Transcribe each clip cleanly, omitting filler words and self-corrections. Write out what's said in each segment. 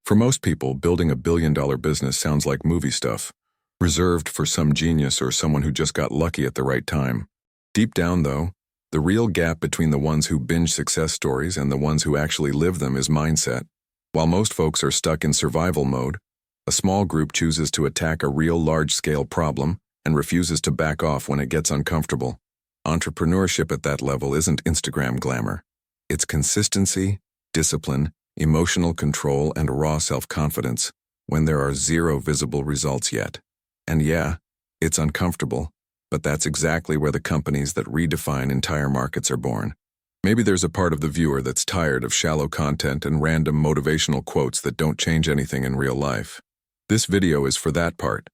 For most people, building a billion-dollar business sounds like movie stuff, reserved for some genius or someone who just got lucky at the right time. Deep down, though, the real gap between the ones who binge success stories and the ones who actually live them is mindset. While most folks are stuck in survival mode, a small group chooses to attack a real large-scale problem and refuses to back off when it gets uncomfortable. Entrepreneurship at that level isn't Instagram glamour. It's consistency, discipline, emotional control, and raw self-confidence when there are zero visible results yet. And yeah, it's uncomfortable, but that's exactly where the companies that redefine entire markets are born. Maybe there's a part of the viewer that's tired of shallow content and random motivational quotes that don't change anything in real life. This video is for that part,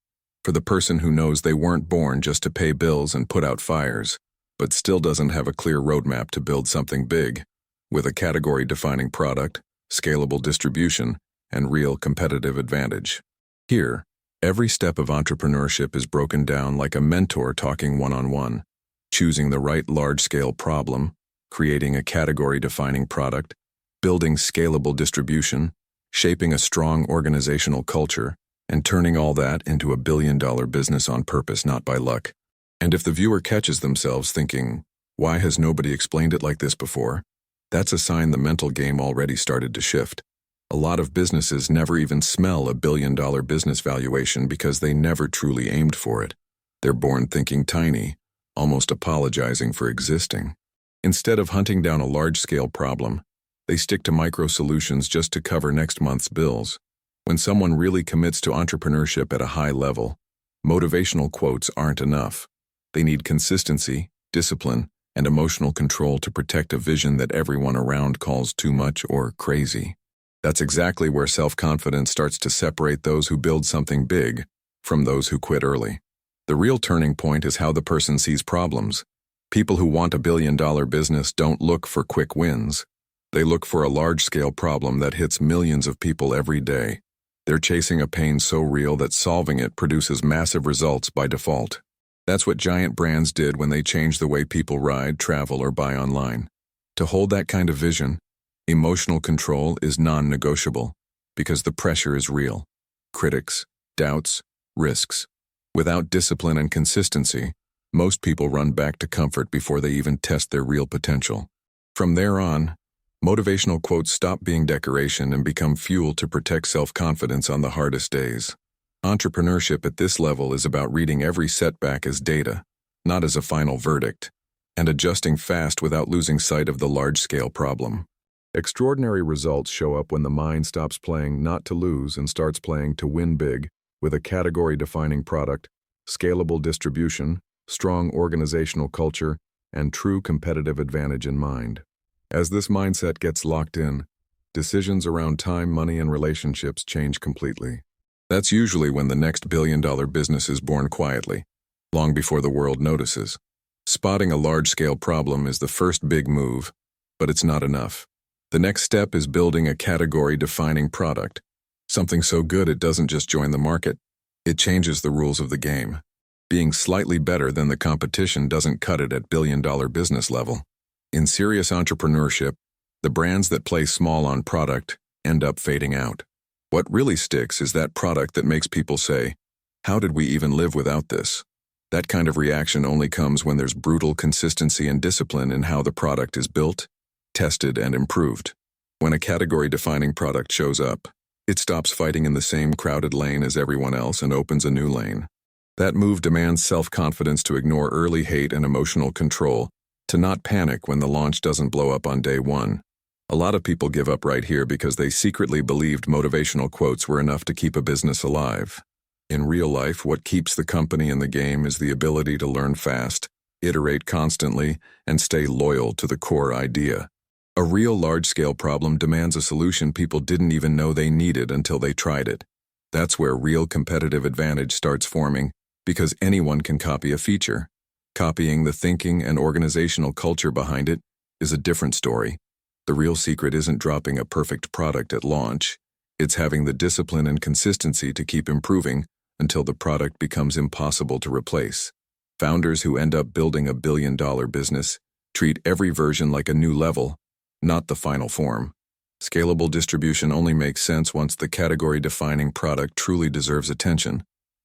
for the person who knows they weren't born just to pay bills and put out fires, but still doesn't have a clear roadmap to build something big, with a category-defining product, scalable distribution, and real competitive advantage. Here, every step of entrepreneurship is broken down like a mentor talking one-on-one, choosing the right large-scale problem, creating a category-defining product, building scalable distribution, shaping a strong organizational culture, and turning all that into a billion-dollar business on purpose, not by luck. And if the viewer catches themselves thinking, "Why has nobody explained it like this before?" that's a sign the mental game already started to shift. A lot of businesses never even smell a billion-dollar business valuation because they never truly aimed for it. They're born thinking tiny, almost apologizing for existing. Instead of hunting down a large-scale problem, they stick to micro-solutions just to cover next month's bills. When someone really commits to entrepreneurship at a high level, motivational quotes aren't enough. They need consistency, discipline, and emotional control to protect a vision that everyone around calls too much or crazy. That's exactly where self-confidence starts to separate those who build something big from those who quit early. The real turning point is how the person sees problems. People who want a billion-dollar business don't look for quick wins. They look for a large-scale problem that hits millions of people every day. They're chasing a pain so real that solving it produces massive results by default. That's what giant brands did when they changed the way people ride, travel, or buy online. To hold that kind of vision, emotional control is non-negotiable because the pressure is real. Critics, doubts, risks. Without discipline and consistency, most people run back to comfort before they even test their real potential. From there on, motivational quotes stop being decoration and become fuel to protect self-confidence on the hardest days. Entrepreneurship at this level is about reading every setback as data, not as a final verdict, and adjusting fast without losing sight of the large-scale problem. Extraordinary results show up when the mind stops playing not to lose and starts playing to win big, with a category-defining product, scalable distribution, strong organizational culture, and true competitive advantage in mind. As this mindset gets locked in, decisions around time, money, and relationships change completely. That's usually when the next billion-dollar business is born quietly, long before the world notices. Spotting a large-scale problem is the first big move, but it's not enough. The next step is building a category-defining product, something so good it doesn't just join the market, it changes the rules of the game. Being slightly better than the competition doesn't cut it at billion-dollar business level. In serious entrepreneurship, the brands that play small on product end up fading out. What really sticks is that product that makes people say, "How did we even live without this?" That kind of reaction only comes when there's brutal consistency and discipline in how the product is built, tested, and improved. When a category-defining product shows up, it stops fighting in the same crowded lane as everyone else and opens a new lane. That move demands self-confidence to ignore early hate and emotional control, to not panic when the launch doesn't blow up on day one. A lot of people give up right here because they secretly believed motivational quotes were enough to keep a business alive. In real life, what keeps the company in the game is the ability to learn fast, iterate constantly, and stay loyal to the core idea. A real large-scale problem demands a solution people didn't even know they needed until they tried it. That's where real competitive advantage starts forming, because anyone can copy a feature. Copying the thinking and organizational culture behind it is a different story. The real secret isn't dropping a perfect product at launch. It's having the discipline and consistency to keep improving until the product becomes impossible to replace. Founders who end up building a billion-dollar business treat every version like a new level, not the final form. Scalable distribution only makes sense once the category-defining product truly deserves attention.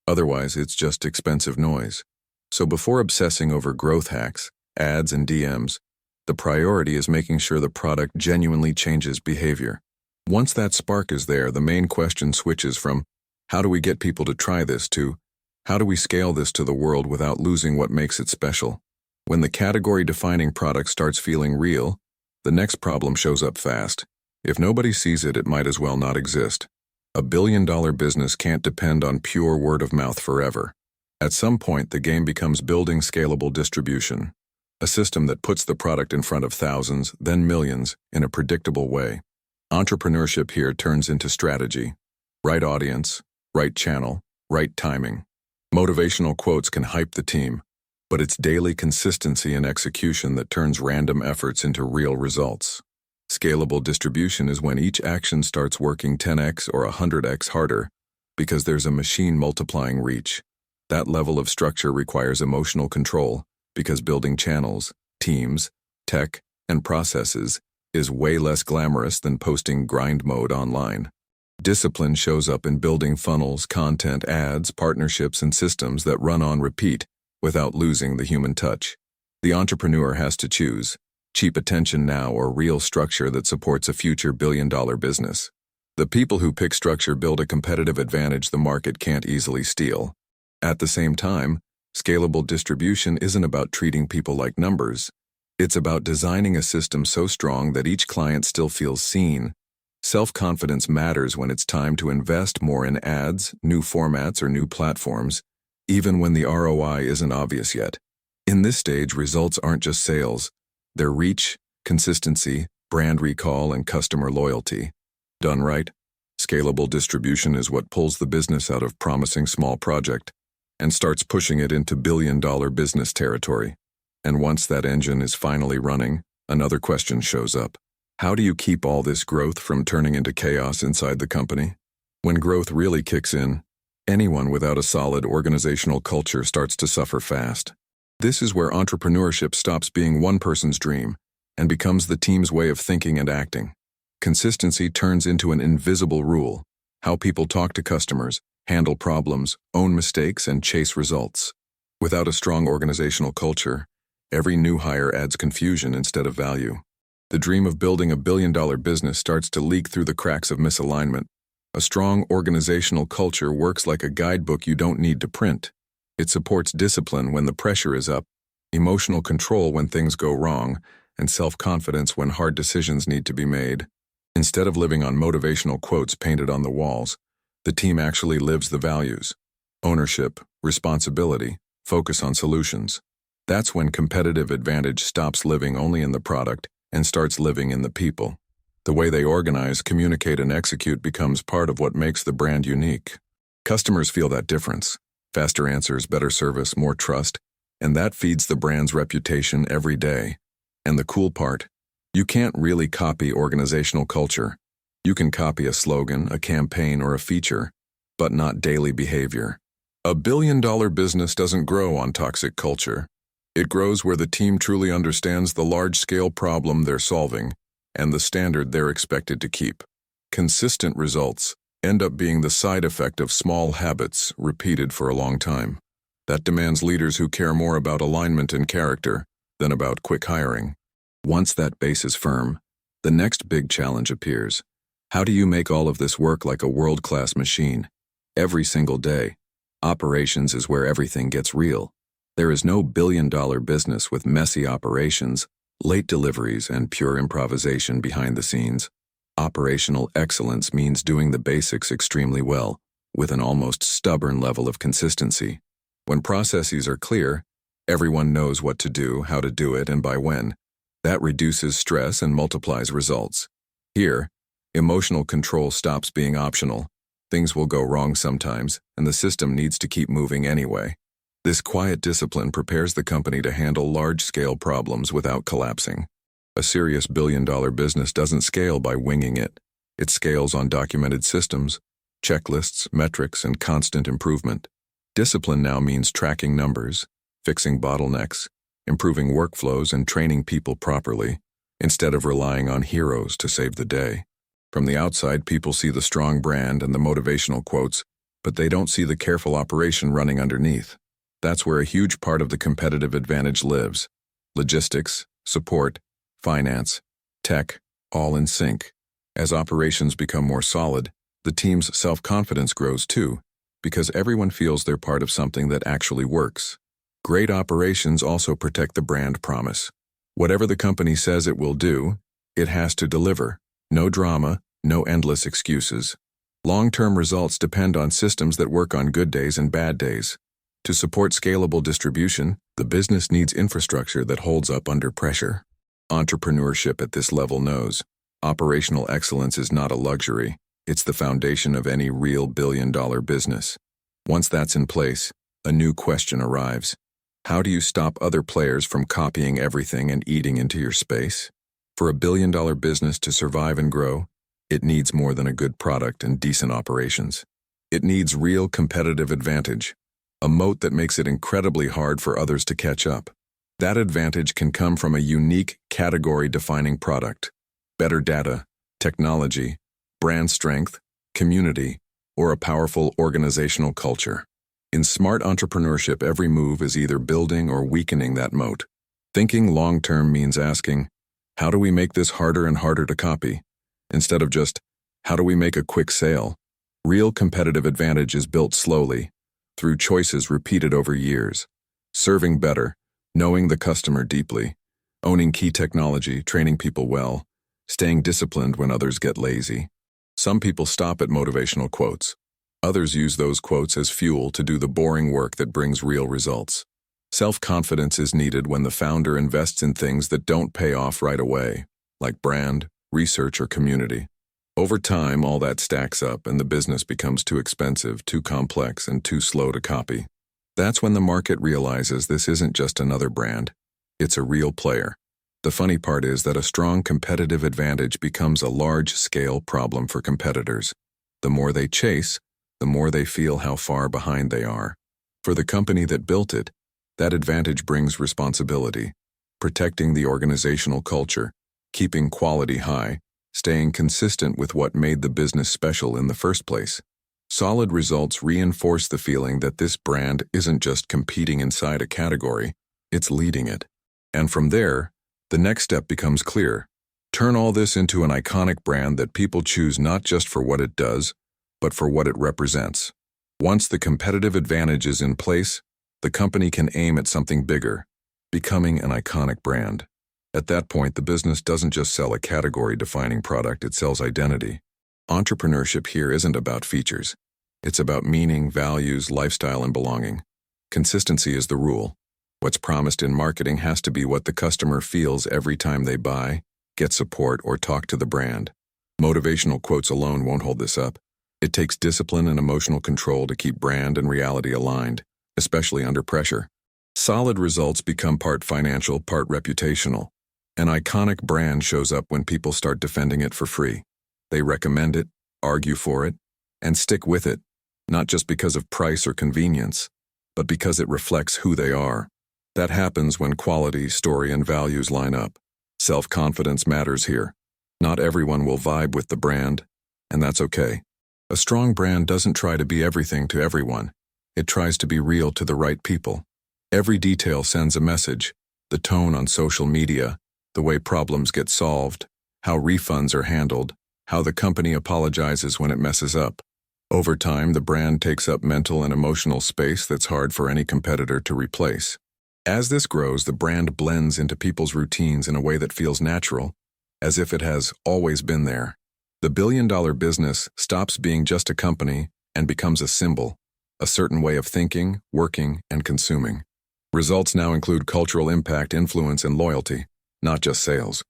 Otherwise, it's just expensive noise. So before obsessing over growth hacks, ads, and DMs, the priority is making sure the product genuinely changes behavior. Once that spark is there, the main question switches from, how do we get people to try this, to, how do we scale this to the world without losing what makes it special? When the category-defining product starts feeling real, the next problem shows up fast. If nobody sees it, it might as well not exist. A billion-dollar business can't depend on pure word of mouth forever. At some point, the game becomes building scalable distribution, a system that puts the product in front of thousands, then millions, in a predictable way. Entrepreneurship here turns into strategy. Right audience, right channel, right timing. Motivational quotes can hype the team, but it's daily consistency and execution that turns random efforts into real results. Scalable distribution is when each action starts working 10x or 100x harder because there's a machine multiplying reach. That level of structure requires emotional control because building channels, teams, tech, and processes is way less glamorous than posting grind mode online. Discipline shows up in building funnels, content, ads, partnerships, and systems that run on repeat without losing the human touch. The entrepreneur has to choose cheap attention now or real structure that supports a future billion-dollar business. The people who pick structure build a competitive advantage the market can't easily steal. At the same time, scalable distribution isn't about treating people like numbers. It's about designing a system so strong that each client still feels seen. Self-confidence matters when it's time to invest more in ads, new formats, or new platforms, even when the ROI isn't obvious yet. In this stage, results aren't just sales. They're reach, consistency, brand recall, and customer loyalty. Done right, scalable distribution is what pulls the business out of promising small project and starts pushing it into billion-dollar business territory. And once that engine is finally running, another question shows up. How do you keep all this growth from turning into chaos inside the company? When growth really kicks in, anyone without a solid organizational culture starts to suffer fast. This is where entrepreneurship stops being one person's dream and becomes the team's way of thinking and acting. Consistency turns into an invisible rule: how people talk to customers, handle problems, own mistakes, and chase results. Without a strong organizational culture, every new hire adds confusion instead of value. The dream of building a billion-dollar business starts to leak through the cracks of misalignment. A strong organizational culture works like a guidebook you don't need to print. It supports discipline when the pressure is up, emotional control when things go wrong, and self-confidence when hard decisions need to be made. Instead of living on motivational quotes painted on the walls, the team actually lives the values: ownership, responsibility, focus on solutions. That's when competitive advantage stops living only in the product and starts living in the people. The way they organize, communicate, and execute becomes part of what makes the brand unique. Customers feel that difference. Faster answers, better service, more trust, and that feeds the brand's reputation every day. And the cool part, you can't really copy organizational culture. You can copy a slogan, a campaign, or a feature, but not daily behavior. A billion-dollar business doesn't grow on toxic culture. It grows where the team truly understands the large-scale problem they're solving and the standard they're expected to keep. Consistent results end up being the side effect of small habits repeated for a long time. That demands leaders who care more about alignment and character than about quick hiring. Once that base is firm, the next big challenge appears. How do you make all of this work like a world-class machine? Every single day, operations is where everything gets real. There is no billion-dollar business with messy operations, late deliveries, and pure improvisation behind the scenes. Operational excellence means doing the basics extremely well, with an almost stubborn level of consistency. When processes are clear, everyone knows what to do, how to do it, and by when. That reduces stress and multiplies results. Here, emotional control stops being optional. Things will go wrong sometimes, and the system needs to keep moving anyway. This quiet discipline prepares the company to handle large-scale problems without collapsing. A serious billion-dollar business doesn't scale by winging it. It scales on documented systems, checklists, metrics, and constant improvement. Discipline now means tracking numbers, fixing bottlenecks, improving workflows, and training people properly, instead of relying on heroes to save the day. From the outside, people see the strong brand and the motivational quotes, but they don't see the careful operation running underneath. That's where a huge part of the competitive advantage lives. Logistics, support, finance, tech, all in sync. As operations become more solid, the team's self-confidence grows too, because everyone feels they're part of something that actually works. Great operations also protect the brand promise. Whatever the company says it will do, it has to deliver. No drama, no endless excuses. Long-term results depend on systems that work on good days and bad days. To support scalable distribution, the business needs infrastructure that holds up under pressure. Entrepreneurship at this level knows operational excellence is not a luxury, it's the foundation of any real billion-dollar business. Once that's in place, a new question arrives. How do you stop other players from copying everything and eating into your space? For a billion-dollar business to survive and grow, it needs more than a good product and decent operations. It needs real competitive advantage, a moat that makes it incredibly hard for others to catch up. That advantage can come from a unique category-defining product, better data, technology, brand strength, community, or a powerful organizational culture. In smart entrepreneurship, every move is either building or weakening that moat. Thinking long-term means asking, how do we make this harder and harder to copy? Instead of just, how do we make a quick sale? Real competitive advantage is built slowly, through choices repeated over years. Serving better, knowing the customer deeply, owning key technology, training people well, staying disciplined when others get lazy. Some people stop at motivational quotes. Others use those quotes as fuel to do the boring work that brings real results. Self-confidence is needed when the founder invests in things that don't pay off right away, like brand, research, or community. Over time, all that stacks up and the business becomes too expensive, too complex, and too slow to copy. That's when the market realizes this isn't just another brand. It's a real player. The funny part is that a strong competitive advantage becomes a large-scale problem for competitors. The more they chase, the more they feel how far behind they are. For the company that built it, that advantage brings responsibility, protecting the organizational culture, keeping quality high, staying consistent with what made the business special in the first place. Solid results reinforce the feeling that this brand isn't just competing inside a category, it's leading it. And from there, the next step becomes clear. Turn all this into an iconic brand that people choose not just for what it does, but for what it represents. Once the competitive advantage is in place, the company can aim at something bigger, becoming an iconic brand. At that point, the business doesn't just sell a category-defining product, it sells identity. Entrepreneurship here isn't about features. It's about meaning, values, lifestyle, and belonging. Consistency is the rule. What's promised in marketing has to be what the customer feels every time they buy, get support, or talk to the brand. Motivational quotes alone won't hold this up. It takes discipline and emotional control to keep brand and reality aligned, especially under pressure. Solid results become part financial, part reputational. An iconic brand shows up when people start defending it for free. They recommend it, argue for it, and stick with it, not just because of price or convenience, but because it reflects who they are. That happens when quality, story, and values line up. Self-confidence matters here. Not everyone will vibe with the brand, and that's okay. A strong brand doesn't try to be everything to everyone. It tries to be real to the right people. Every detail sends a message. The tone on social media, the way problems get solved, how refunds are handled, how the company apologizes when it messes up. Over time, the brand takes up mental and emotional space that's hard for any competitor to replace. As this grows, the brand blends into people's routines in a way that feels natural, as if it has always been there. The billion-dollar business stops being just a company and becomes a symbol, a certain way of thinking, working, and consuming. Results now include cultural impact, influence, and loyalty, not just sales.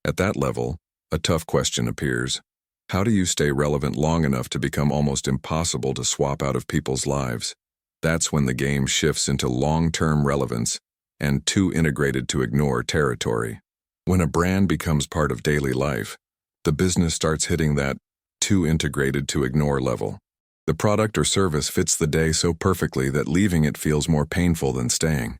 At that level, a tough question appears. How do you stay relevant long enough to become almost impossible to swap out of people's lives? That's when the game shifts into long-term relevance and too integrated to ignore territory. When a brand becomes part of daily life, the business starts hitting that too integrated to ignore level. The product or service fits the day so perfectly that leaving it feels more painful than staying.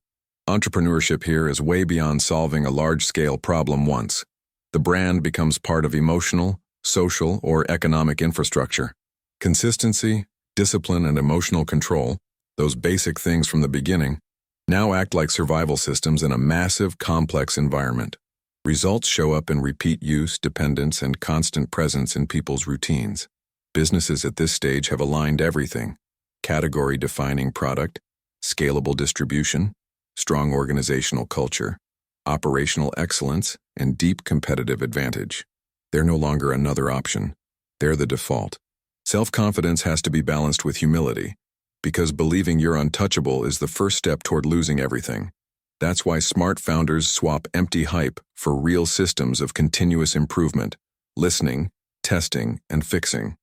Entrepreneurship here is way beyond solving a large-scale problem once. The brand becomes part of emotional, social, or economic infrastructure. Consistency, discipline, and emotional control, those basic things from the beginning, now act like survival systems in a massive, complex environment. Results show up in repeat use, dependence, and constant presence in people's routines. Businesses at this stage have aligned everything: category-defining product, scalable distribution, strong organizational culture, operational excellence, and deep competitive advantage. They're no longer another option. They're the default. Self-confidence has to be balanced with humility, because believing you're untouchable is the first step toward losing everything. That's why smart founders swap empty hype for real systems of continuous improvement, listening, testing, and fixing.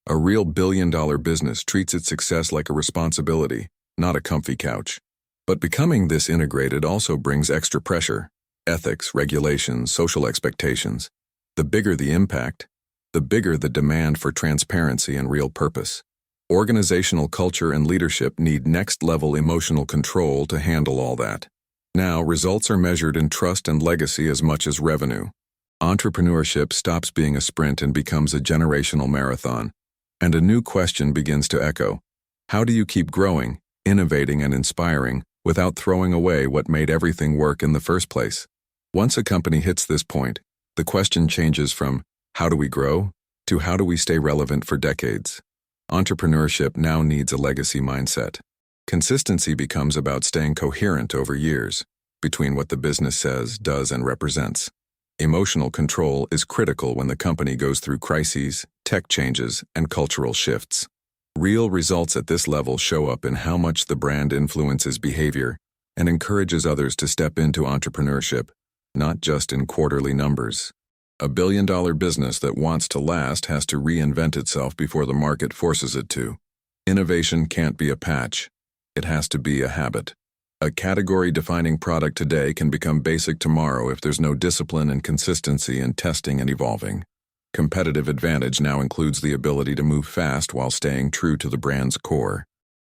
A real billion-dollar business treats its success like a responsibility, not a comfy couch. But becoming this integrated also brings extra pressure: ethics, regulations, social expectations. The bigger the impact, the bigger the demand for transparency and real purpose. Organizational culture and leadership need next-level emotional control to handle all that. Now, results are measured in trust and legacy as much as revenue. Entrepreneurship stops being a sprint and becomes a generational marathon. And a new question begins to echo. How do you keep growing, innovating, and inspiring without throwing away what made everything work in the first place? Once a company hits this point, the question changes from how do we grow to how do we stay relevant for decades. Entrepreneurship now needs a legacy mindset. Consistency becomes about staying coherent over years between what the business says, does, and represents. Emotional control is critical when the company goes through crises, tech changes, and cultural shifts. Real results at this level show up in how much the brand influences behavior and encourages others to step into entrepreneurship, not just in quarterly numbers. A billion-dollar business that wants to last has to reinvent itself before the market forces it to. Innovation can't be a patch. It has to be a habit. A category-defining product today can become basic tomorrow if there's no discipline and consistency in testing and evolving. Competitive advantage now includes the ability to move fast while staying true to the brand's core.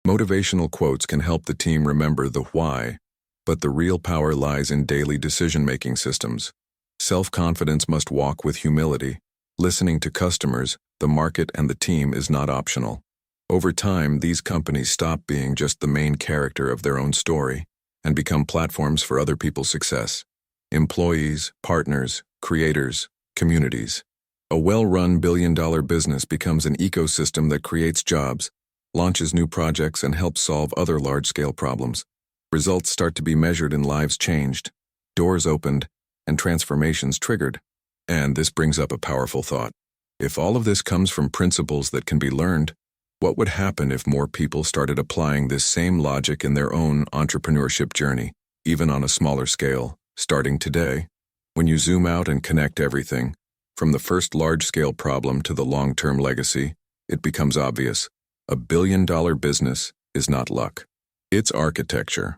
Motivational quotes can help the team remember the why, but the real power lies in daily decision-making systems. Self-confidence must walk with humility. Listening to customers, the market, and the team is not optional. Over time, these companies stop being just the main character of their own story and become platforms for other people's success. Employees, partners, creators, communities. A well-run billion-dollar business becomes an ecosystem that creates jobs, launches new projects, and helps solve other large-scale problems. Results start to be measured in lives changed, doors opened, and transformations triggered. And this brings up a powerful thought. If all of this comes from principles that can be learned, what would happen if more people started applying this same logic in their own entrepreneurship journey, even on a smaller scale, starting today? When you zoom out and connect everything, from the first large-scale problem to the long-term legacy, it becomes obvious. A billion-dollar business is not luck. It's architecture.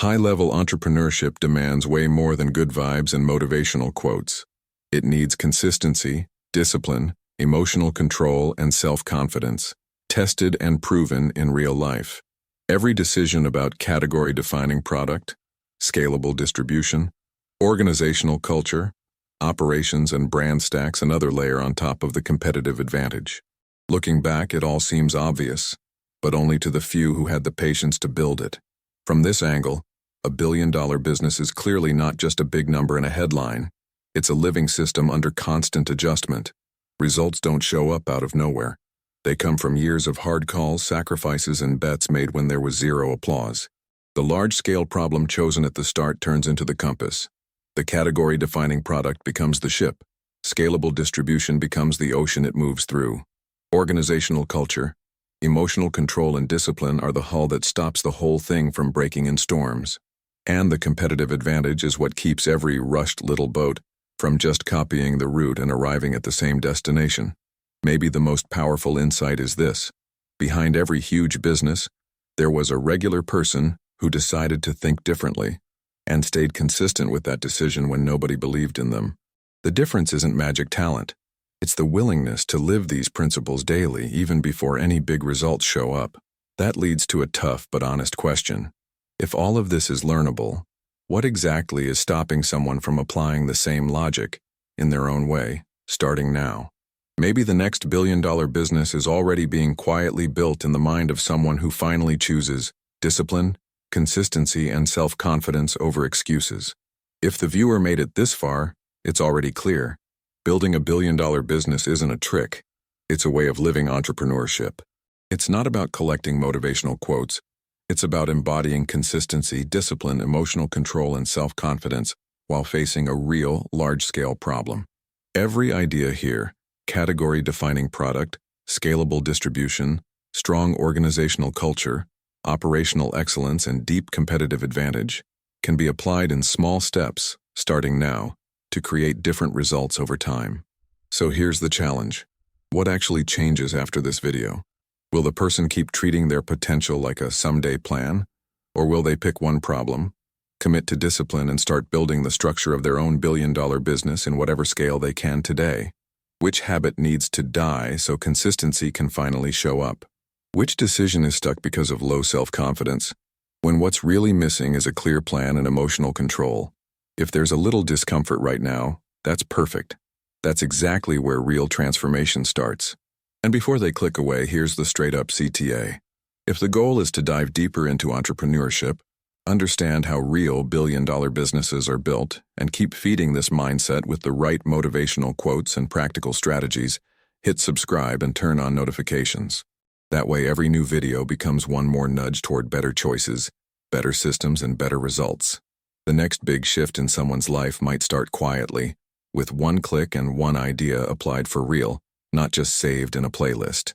High-level entrepreneurship demands way more than good vibes and motivational quotes. It needs consistency, discipline, emotional control, and self-confidence, tested and proven in real life. Every decision about category-defining product, scalable distribution, organizational culture, operations, and brand stacks another layer on top of the competitive advantage. Looking back, it all seems obvious, but only to the few who had the patience to build it. From this angle, a billion-dollar business is clearly not just a big number in a headline. It's a living system under constant adjustment. Results don't show up out of nowhere. They come from years of hard calls, sacrifices, and bets made when there was zero applause. The large-scale problem chosen at the start turns into the compass. The category-defining product becomes the ship. Scalable distribution becomes the ocean it moves through. Organizational culture, emotional control, and discipline are the hull that stops the whole thing from breaking in storms. And the competitive advantage is what keeps every rushed little boat from just copying the route and arriving at the same destination. Maybe the most powerful insight is this: behind every huge business, there was a regular person who decided to think differently and stayed consistent with that decision when nobody believed in them. The difference isn't magic talent. It's the willingness to live these principles daily, even before any big results show up. That leads to a tough but honest question. If all of this is learnable, what exactly is stopping someone from applying the same logic, in their own way, starting now? Maybe the next billion-dollar business is already being quietly built in the mind of someone who finally chooses discipline, consistency, and self-confidence over excuses. If the viewer made it this far, it's already clear. Building a billion-dollar business isn't a trick. It's a way of living entrepreneurship. It's not about collecting motivational quotes. It's about embodying consistency, discipline, emotional control, and self-confidence while facing a real, large-scale problem. Every idea here, category-defining product, scalable distribution, strong organizational culture, operational excellence, and deep competitive advantage, can be applied in small steps, starting now, to create different results over time. So here's the challenge. What actually changes after this video? Will the person keep treating their potential like a someday plan? Or will they pick one problem, commit to discipline, and start building the structure of their own billion-dollar business in whatever scale they can today? Which habit needs to die so consistency can finally show up? Which decision is stuck because of low self-confidence, when what's really missing is a clear plan and emotional control? If there's a little discomfort right now, that's perfect. That's exactly where real transformation starts. And before they click away, here's the straight-up CTA. If the goal is to dive deeper into entrepreneurship, understand how real billion-dollar businesses are built, and keep feeding this mindset with the right motivational quotes and practical strategies, hit subscribe and turn on notifications. That way every new video becomes one more nudge toward better choices, better systems, and better results. The next big shift in someone's life might start quietly, with one click and one idea applied for real, not just saved in a playlist.